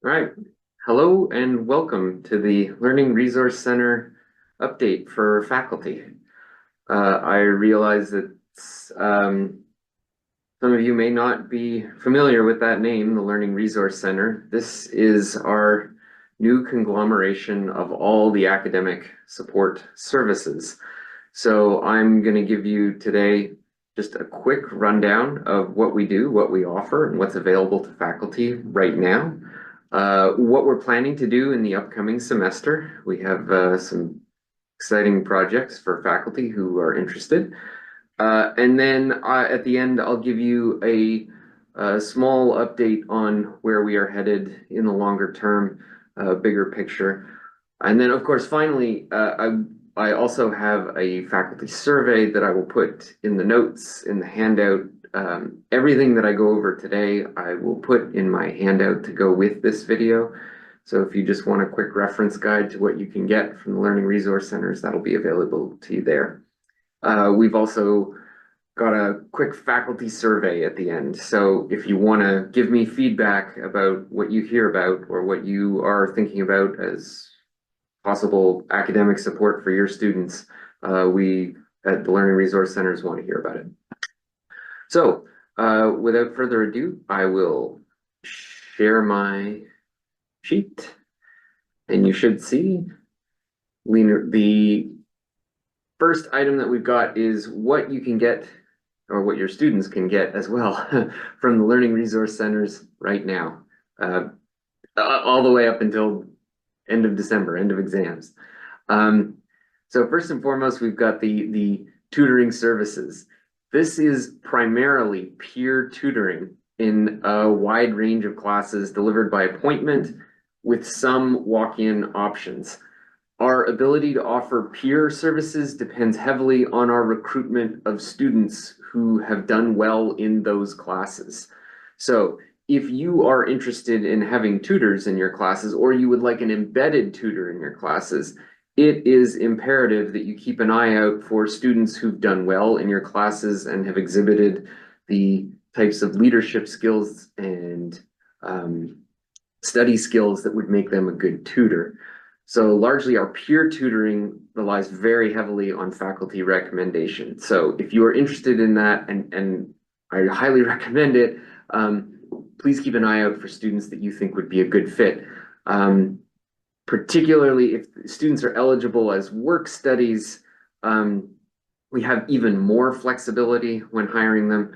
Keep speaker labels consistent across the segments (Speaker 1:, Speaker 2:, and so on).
Speaker 1: All right. Hello and welcome to the Learning Resource Center update for faculty. I realize that some of you may not be familiar with that name, the Learning Resource Center. This is our new conglomeration of all the academic support services. So I'm going to give you today just a quick rundown of what we do, what we offer, and what's available to faculty right now. What we're planning to do in the upcoming semester. We have some exciting projects for faculty who are interested. And then at the end, I'll give you a small update on where we are headed in the longer term, bigger picture. And then, of course, finally, I also have a faculty survey that I will put in the notes in the handout. Everything that I go over today, I will put in my handout to go with this video. So if you just want a quick reference guide to what you can get from the Learning Resource Centers, that'll be available to you there. We've also got a quick faculty survey at the end. So if you want to give me feedback about what you hear about or what you are thinking about as possible academic support for your students, we at the Learning Resource Centers want to hear about it. So without further ado, I will share my sheet and you should see the first item that we've got is what you can get or what your students can get as well from the Learning Resource Centers right now, all the way up until end of December, end of exams. So first and foremost, we've got the tutoring services. This is primarily peer tutoring in a wide range of classes delivered by appointment with some walk-in options. Our ability to offer peer services depends heavily on our recruitment of students who have done well in those classes. So if you are interested in having tutors in your classes, or you would like an embedded tutor in your classes, it is imperative that you keep an eye out for students who've done well in your classes and have exhibited the types of leadership skills and study skills that would make them a good tutor. So largely our peer tutoring relies very heavily on faculty recommendation. So if you are interested in that, and I highly recommend it, please keep an eye out for students that you think would be a good fit. Particularly if students are eligible as work studies, we have even more flexibility when hiring them.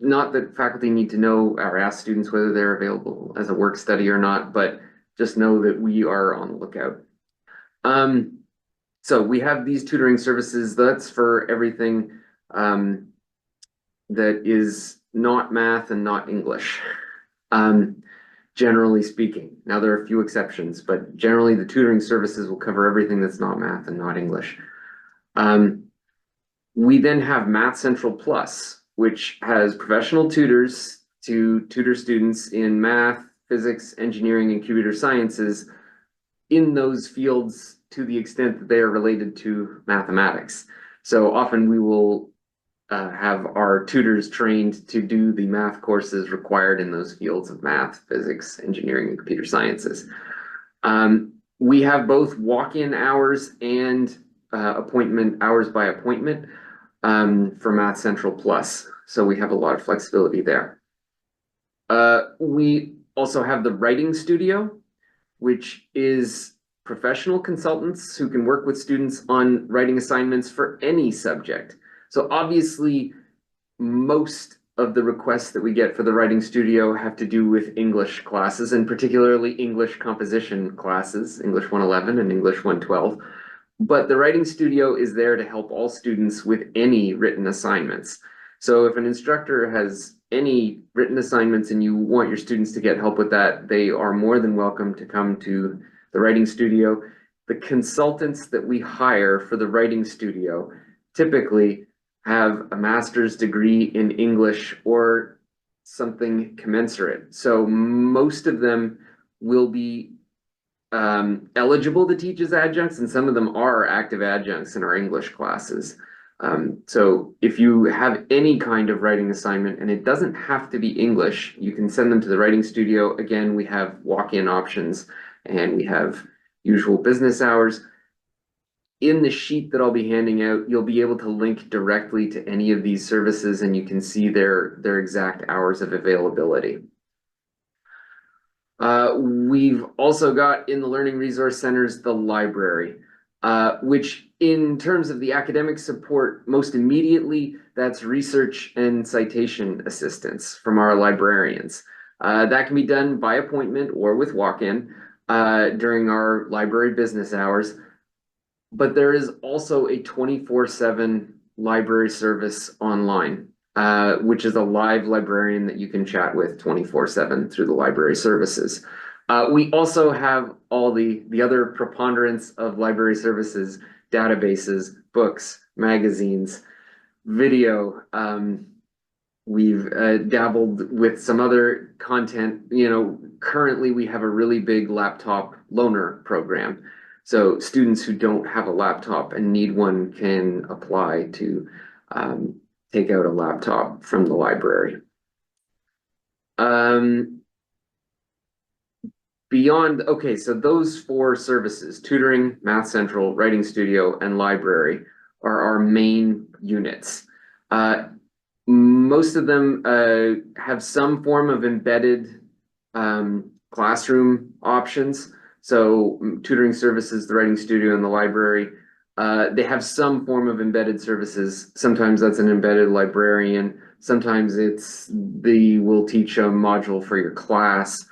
Speaker 1: Not that faculty need to know or ask students whether they're available as a work study or not, but just know that we are on the lookout. So we have these tutoring services. That's for everything that is not math and not English, generally speaking. Now there are a few exceptions, but generally the tutoring services will cover everything that's not math and not English. We then have Math Central Plus, which has professional tutors to tutor students in math, physics, engineering, and computer sciences in those fields to the extent that they are related to mathematics. So often we will have our tutors trained to do the math courses required in those fields of math, physics, engineering, and computer sciences. We have both walk-in hours and appointment hours by appointment for Math Central Plus. So we have a lot of flexibility there. We also have the writing studio, which is professional consultants who can work with students on writing assignments for any subject. So obviously, most of the requests that we get for the writing studio have to do with English classes, and particularly English composition classes, English 111 and English 112. But the writing studio is there to help all students with any written assignments. So if an instructor has any written assignments and you want your students to get help with that, they are more than welcome to come to the writing studio. The consultants that we hire for the writing studio typically have a master's degree in English or something commensurate. So most of them will be eligible to teach as adjuncts, and some of them are active adjuncts in our English classes. So if you have any kind of writing assignment, and it doesn't have to be English, you can send them to the writing studio. Again, we have walk-in options and we have usual business hours. In the sheet that I'll be handing out, you'll be able to link directly to any of these services and you can see their exact hours of availability. We've also got in the Learning Resource Centers, the library, which in terms of the academic support, most immediately, that's research and citation assistance from our librarians. That can be done by appointment or with walk-in during our library business hours. But there is also a 24/7 library service online, which is a live librarian that you can chat with 24/7 through the library services. We also have all the other preponderance of library services, databases, books, magazines, video. We've dabbled with some other content. Currently we have a really big laptop loaner program. So students who don't have a laptop and need one can apply to take out a laptop from the library. So those four services, tutoring, Math Central, Writing Studio, and library, are our main units. Most of them have some form of embedded classroom options. So tutoring services, the Writing Studio, and the library, they have some form of embedded services. Sometimes that's an embedded librarian. Sometimes we'll teach a module for your class.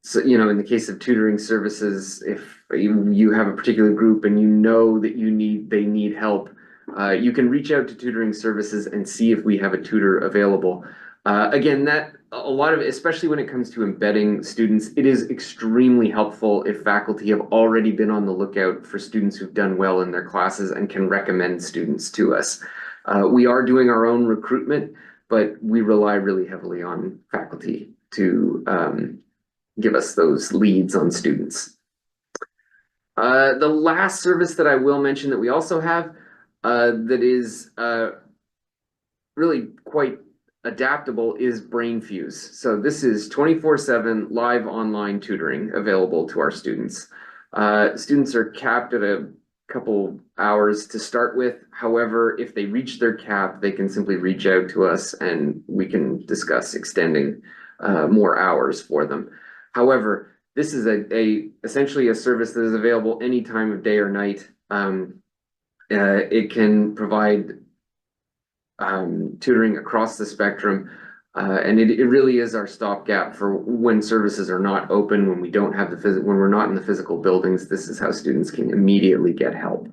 Speaker 1: So, in the case of tutoring services, if you have a particular group and you know that they need help, you can reach out to tutoring services and see if we have a tutor available. Again, that a lot of, especially when it comes to embedding students, it is extremely helpful if faculty have already been on the lookout for students who've done well in their classes and can recommend students to us. We are doing our own recruitment, but we rely really heavily on faculty to give us those leads on students. The last service that I will mention that we also have that is really quite adaptable is BrainFuse. So this is 24/7 live online tutoring available to our students. Students are capped at a couple hours to start with. However, if they reach their cap, they can simply reach out to us and we can discuss extending more hours for them. However, this is essentially a service that is available any time of day or night. It can provide tutoring across the spectrum, and it really is our stopgap for when services are not open, when we don't have when we're not in the physical buildings. This is how students can immediately get help.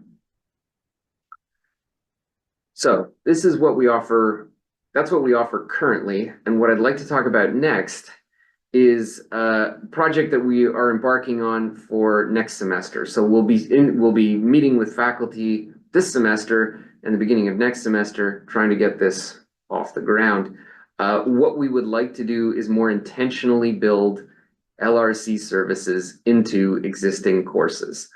Speaker 1: So this is what we offer. That's what we offer currently, and what I'd like to talk about next is a project that we are embarking on for next semester. So we'll be meeting with faculty this semester and the beginning of next semester, trying to get this off the ground. What we would like to do is more intentionally build LRC services into existing courses.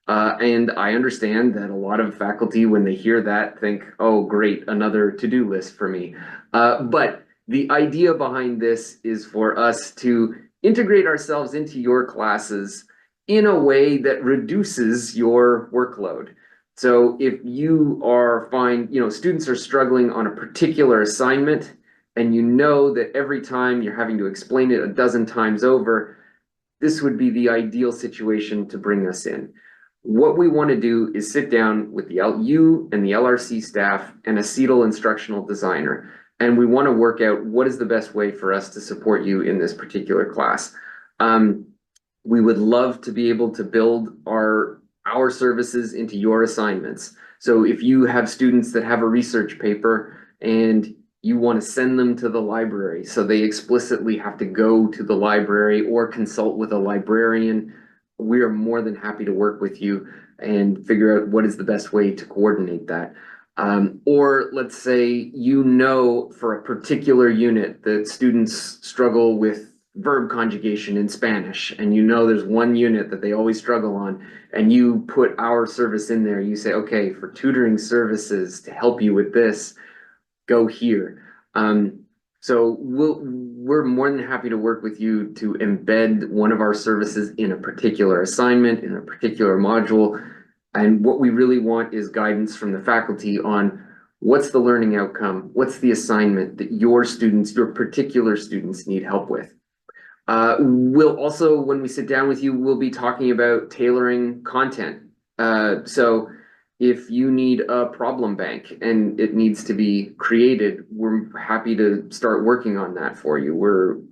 Speaker 1: And I understand that a lot of faculty, when they hear that, think, oh, great, another to-do list for me. But the idea behind this is for us to integrate ourselves into your classes in a way that reduces your workload. So if you students are struggling on a particular assignment and you know that every time you're having to explain it a dozen times over, this would be the ideal situation to bring us in. What we want to do is sit down with you and the LRC staff and a CETL instructional designer, and we want to work out what is the best way for us to support you in this particular class. We would love to be able to build our services into your assignments. So if you have students that have a research paper and you want to send them to the library, so they explicitly have to go to the library or consult with a librarian, we are more than happy to work with you and figure out what is the best way to coordinate that. Or let's say for a particular unit that students struggle with verb conjugation in Spanish, and you know there's one unit that they always struggle on, and you put our service in there, you say, okay, for tutoring services to help you with this, go here. So we're more than happy to work with you to embed one of our services in a particular assignment, in a particular module. And what we really want is guidance from the faculty on what's the learning outcome, what's the assignment that your students, your particular students need help with. We'll also, when we sit down with you, we'll be talking about tailoring content. So if you need a problem bank and it needs to be created, we're happy to start working on that for you.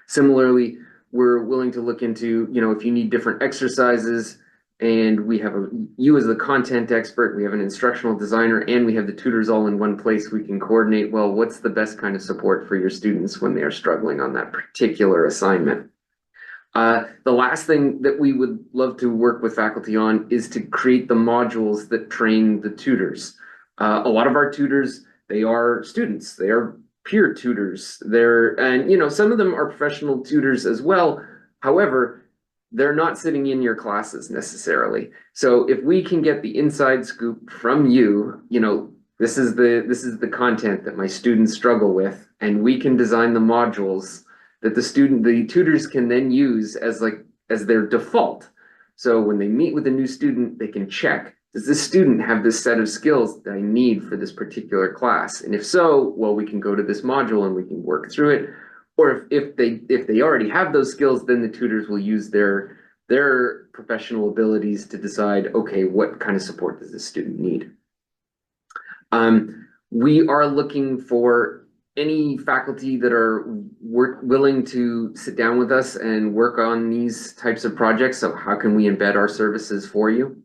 Speaker 1: Similarly, we're willing to look into, if you need different exercises, and we have you as the content expert, we have an instructional designer, and we have the tutors all in one place. We can coordinate, well, what's the best kind of support for your students when they are struggling on that particular assignment. The last thing that we would love to work with faculty on is to create the modules that train the tutors. A lot of our tutors, they are students, they are peer tutors, and some of them are professional tutors as well. However, they're not sitting in your classes necessarily. So if we can get the inside scoop from you, this is the content that my students struggle with, and we can design the modules that the tutors can then use as their default. So when they meet with a new student, they can check, does this student have this set of skills that I need for this particular class? And if so, well, we can go to this module and we can work through it. Or if they already have those skills, then the tutors will use their professional abilities to decide, okay, what kind of support does this student need? We are looking for any faculty that are willing to sit down with us and work on these types of projects. So how can we embed our services for you?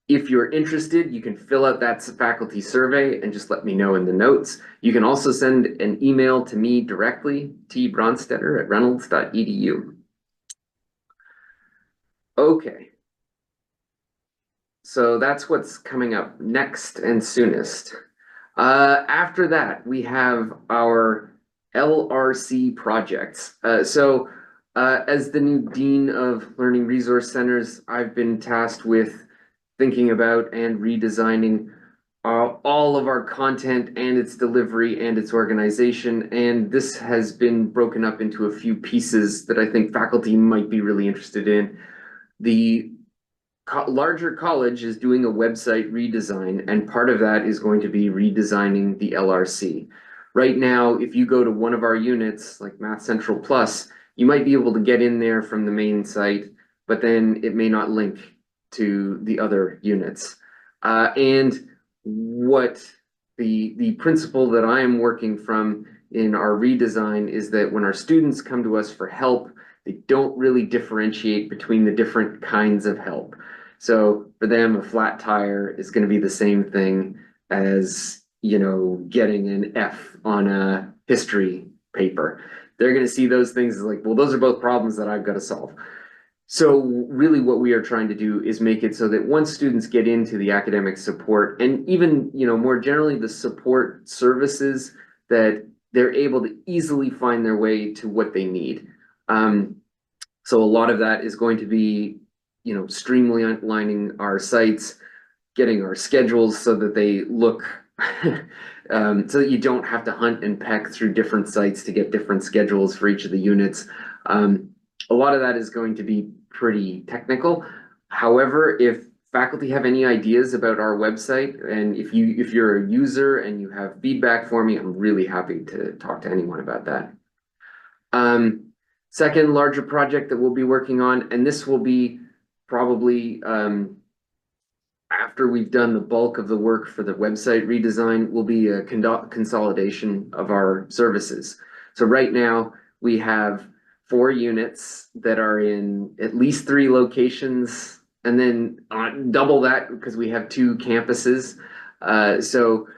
Speaker 1: If you're interested, you can fill out that faculty survey and just let me know in the notes. You can also send an email to me directly, tbronstetter@reynolds.edu. Okay. So that's what's coming up next and soonest. After that, we have our LRC projects. As the new Dean of Learning Resource Centers, I've been tasked with thinking about and redesigning all of our content and its delivery and its organization. And this has been broken up into a few pieces that I think faculty might be really interested in. The larger college is doing a website redesign, and part of that is going to be redesigning the LRC. Right now, if you go to one of our units, like Math Central Plus, you might be able to get in there from the main site, but then it may not link to the other units. And what the principle that I am working from in our redesign is that when our students come to us for help, they don't really differentiate between the different kinds of help. So for them, a flat tire is going to be the same thing as, getting an F on a history paper. They're going to see those things as like, well, those are both problems that I've got to solve. So really what we are trying to do is make it so that once students get into the academic support and even, more generally the support services, that they're able to easily find their way to what they need. So a lot of that is going to be, streamlining our sites, getting our schedules so that they look, so that you don't have to hunt and peck through different sites to get different schedules for each of the units. A lot of that is going to be pretty technical. However, if faculty have any ideas about our website, and if you're a user and you have feedback for me, I'm really happy to talk to anyone about that. Second larger project that we'll be working on, and this will be probably after we've done the bulk of the work for the website redesign, will be a consolidation of our services. So right now we have 4 units that are in at least 3 locations, and then double that because we have 2 campuses. So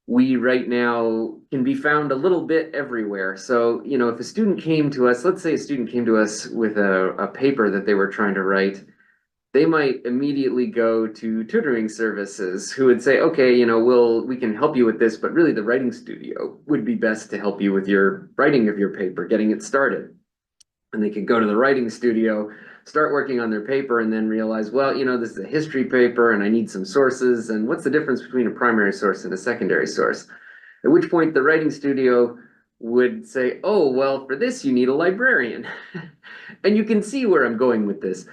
Speaker 1: we right now can be found a little bit everywhere. So, if a student came to us, let's say a student came to us with a paper that they were trying to write, they might immediately go to tutoring services who would say, okay, we can help you with this, but really the writing studio would be best to help you with your writing of your paper, getting it started. And they could go to the writing studio, start working on their paper, and then realize, well, this is a history paper and I need some sources. And what's the difference between a primary source and a secondary source? At which point the writing studio would say, oh, well, for this, you need a librarian. And you can see where I'm going with this.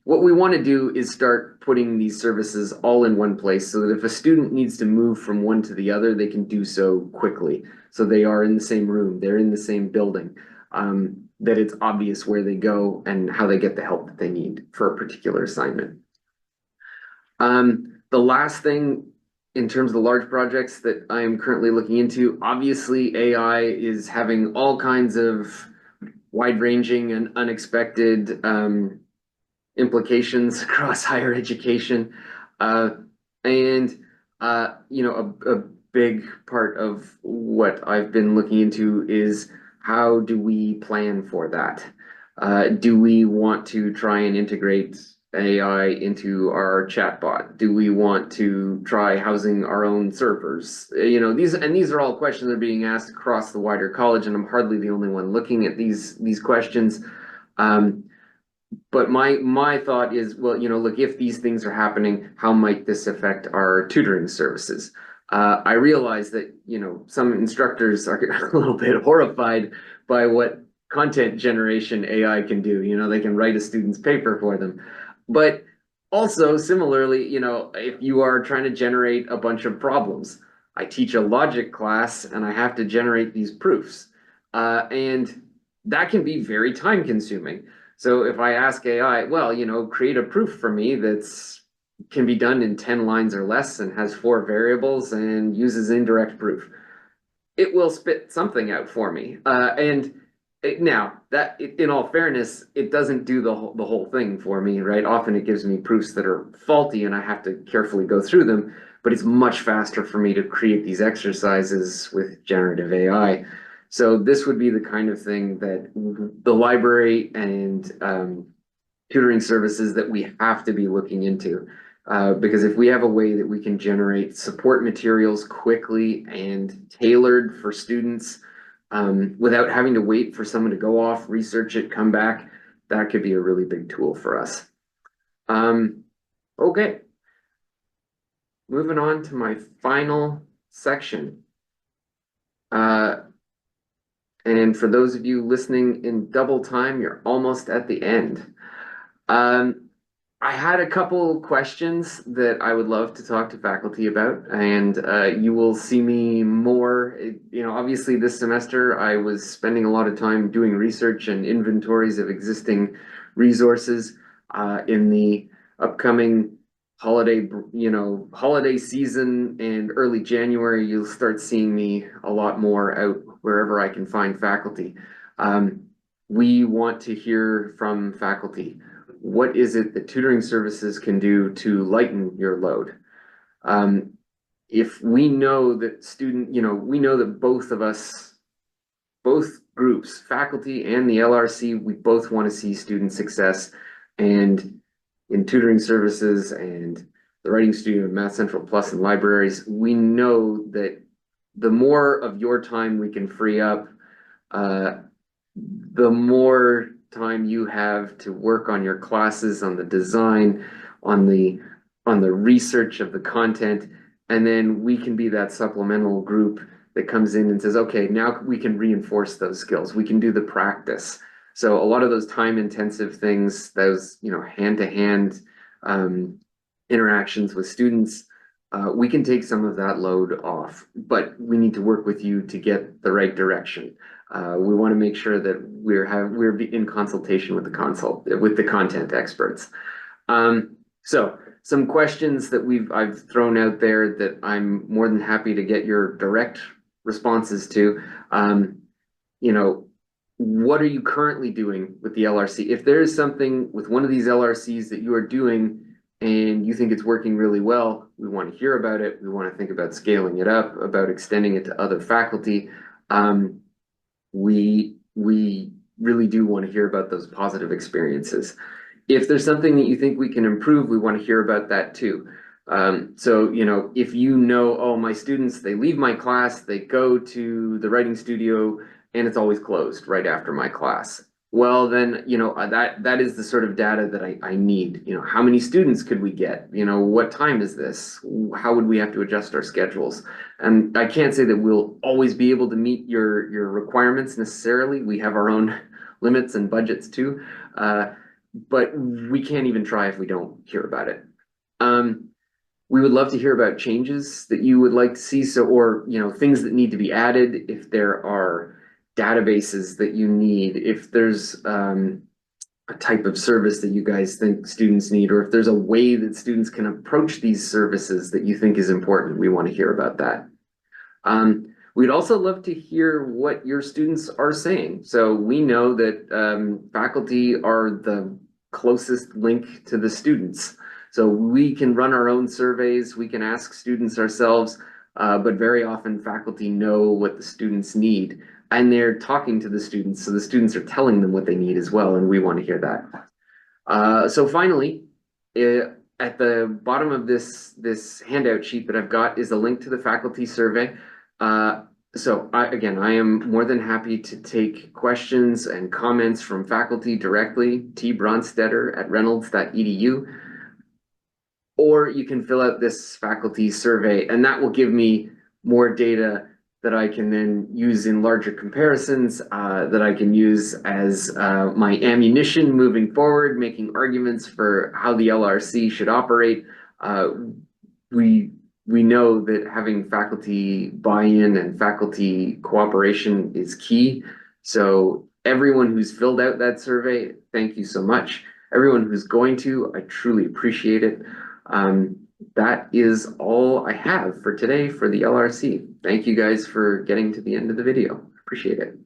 Speaker 1: What we want to do is start putting these services all in one place so that if a student needs to move from one to the other, they can do so quickly. So they are in the same room, they're in the same building, that it's obvious where they go and how they get the help that they need for a particular assignment. The last thing in terms of the large projects that I am currently looking into, obviously AI is having all kinds of wide-ranging and unexpected implications across higher education. And a big part of what I've been looking into is how do we plan for that? Do we want to try and integrate AI into our chatbot? Do we want to try housing our own servers? These are all questions that are being asked across the wider college, and I'm hardly the only one looking at these questions. But my thought is, well, look, if these things are happening, how might this affect our tutoring services? I realize that, some instructors are a little bit horrified by what content generation AI can do. They can write a student's paper for them. But also, similarly, if you are trying to generate a bunch of problems, I teach a logic class and I have to generate these proofs. And that can be very time consuming. So if I ask AI, well, create a proof for me that's can be done in 10 lines or less and has 4 variables and uses indirect proof, it will spit something out for me. Now that, in all fairness, it doesn't do the whole thing for me, right? Often it gives me proofs that are faulty and I have to carefully go through them, but it's much faster for me to create these exercises with generative AI. So this would be the kind of thing that the library and tutoring services that we have to be looking into. Because if we have a way that we can generate support materials quickly and tailored for students, without having to wait for someone to go off, research it, come back, that could be a really big tool for us. Okay, moving on to my final section. And for those of you listening in double time, you're almost at the end. I had a couple questions that I would love to talk to faculty about, and you will see me more. Obviously this semester I was spending a lot of time doing research and inventories of existing resources. In the upcoming holiday season and early January, you'll start seeing me a lot more out wherever I can find faculty. We want to hear from faculty. What is it that tutoring services can do to lighten your load? If we know that we know that both of us, both groups, faculty and the LRC, we both want to see student success. And in tutoring services and the Writing Studio, Math Central Plus, and libraries, we know that the more of your time we can free up, the more time you have to work on your classes, on the design, on the research of the content, and then we can be that supplemental group that comes in and says, okay, now we can reinforce those skills. We can do the practice. So a lot of those time-intensive things, those hand-to-hand interactions with students, we can take some of that load off, but we need to work with you to get the right direction. We want to make sure that we're in consultation with the content experts. So some questions that I've thrown out there that I'm more than happy to get your direct responses to. What are you currently doing with the LRC? If there is something with one of these LRCs that you are doing and you think it's working really well, we want to hear about it. We want to think about scaling it up, about extending it to other faculty. We really do want to hear about those positive experiences. If there's something that you think we can improve, we want to hear about that too. So, you know, if you know, oh, my students, they leave my class, they go to the writing studio and it's always closed right after my class. Well, then, you know, that is the sort of data that I need. You know, how many students could we get? You know, what time is this? How would we have to adjust our schedules? And I can't say that we'll always be able to meet your requirements necessarily. We have our own limits and budgets too. But we can't even try if we don't hear about it. Um, we would love to hear about changes that you would like to see. So, or, you know, things that need to be added, if there are databases that you need, if there's a type of service that you guys think students need, or if there's a way that students can approach these services that you think is important, we want to hear about that. We'd also love to hear what your students are saying. So we know that faculty are the closest link to the students. So we can run our own surveys, we can ask students ourselves, but very often faculty know what the students need and they're talking to the students. So the students are telling them what they need as well, and we want to hear that. So finally, at the bottom of this handout sheet that I've got is a link to the faculty survey. So again, I am more than happy to take questions and comments from faculty directly, tbronstetter@reynolds.edu, or you can fill out this faculty survey, and that will give me more data that I can then use in larger comparisons, that I can use as my ammunition moving forward, making arguments for how the LRC should operate. We know that having faculty buy-in and faculty cooperation is key. So everyone who's filled out that survey, thank you so much. Everyone who's going to, I truly appreciate it. That is all I have for today for the LRC. Thank you guys for getting to the end of the video. Appreciate it.